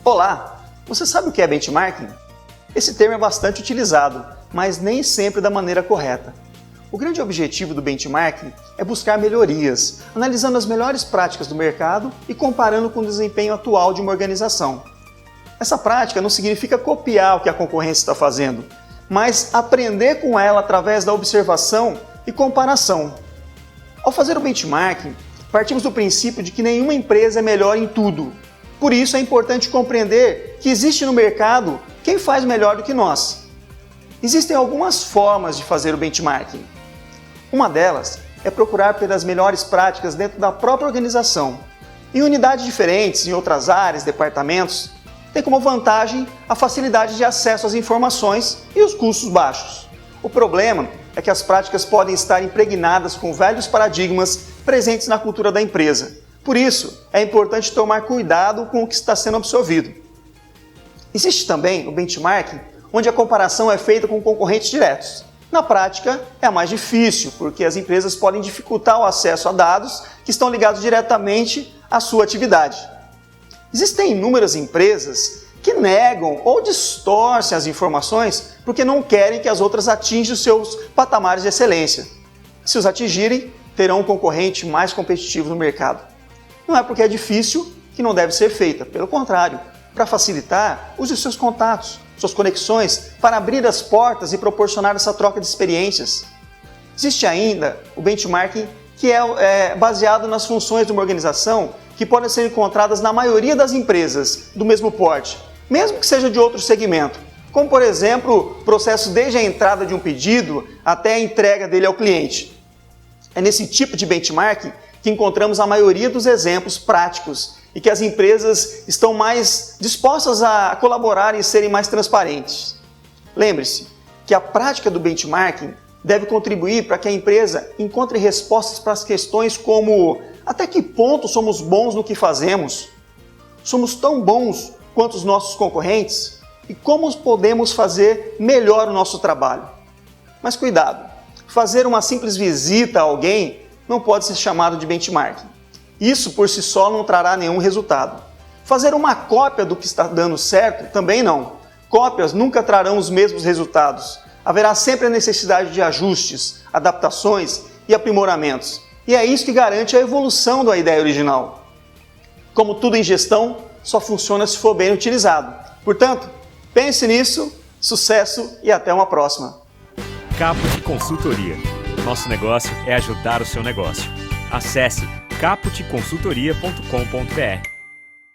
Olá! Você sabe o que é benchmarking? Esse termo é bastante utilizado, mas nem sempre da maneira correta. O grande objetivo do benchmarking é buscar melhorias, analisando as melhores práticas do mercado e comparando com o desempenho atual de uma organização. Essa prática não significa copiar o que a concorrência está fazendo, mas aprender com ela através da observação e comparação. Ao fazer o benchmarking, partimos do princípio de que nenhuma empresa é melhor em tudo. Por isso é importante compreender que existe no mercado quem faz melhor do que nós. Existem algumas formas de fazer o benchmarking. Uma delas é procurar pelas melhores práticas dentro da própria organização. Em unidades diferentes, em outras áreas, departamentos, tem como vantagem a facilidade de acesso às informações e os custos baixos. O problema é que as práticas podem estar impregnadas com velhos paradigmas presentes na cultura da empresa. Por isso, é importante tomar cuidado com o que está sendo absorvido. Existe também o benchmarking, onde a comparação é feita com concorrentes diretos. Na prática, é a mais difícil, porque as empresas podem dificultar o acesso a dados que estão ligados diretamente à sua atividade. Existem inúmeras empresas que negam ou distorcem as informações porque não querem que as outras atinjam os seus patamares de excelência. Se os atingirem, terão um concorrente mais competitivo no mercado. Não é porque é difícil que não deve ser feita, pelo contrário, para facilitar, use os seus contatos, suas conexões para abrir as portas e proporcionar essa troca de experiências. Existe ainda o benchmarking que é baseado nas funções de uma organização que podem ser encontradas na maioria das empresas do mesmo porte, mesmo que seja de outro segmento, como por exemplo, processos desde a entrada de um pedido até a entrega dele ao cliente. É nesse tipo de benchmarking que encontramos a maioria dos exemplos práticos e que as empresas estão mais dispostas a colaborar e serem mais transparentes. Lembre-se que a prática do benchmarking deve contribuir para que a empresa encontre respostas para as questões como: até que ponto somos bons no que fazemos? Somos tão bons quanto os nossos concorrentes? E como podemos fazer melhor o nosso trabalho? Mas cuidado, fazer uma simples visita a alguém não pode ser chamado de benchmarking. Isso por si só não trará nenhum resultado. Fazer uma cópia do que está dando certo também não. Cópias nunca trarão os mesmos resultados. Haverá sempre a necessidade de ajustes, adaptações e aprimoramentos. E é isso que garante a evolução da ideia original. Como tudo em gestão, só funciona se for bem utilizado. Portanto, pense nisso, sucesso e até uma próxima. Caput Consultoria. Nosso negócio é ajudar o seu negócio. Acesse caputconsultoria.com.br.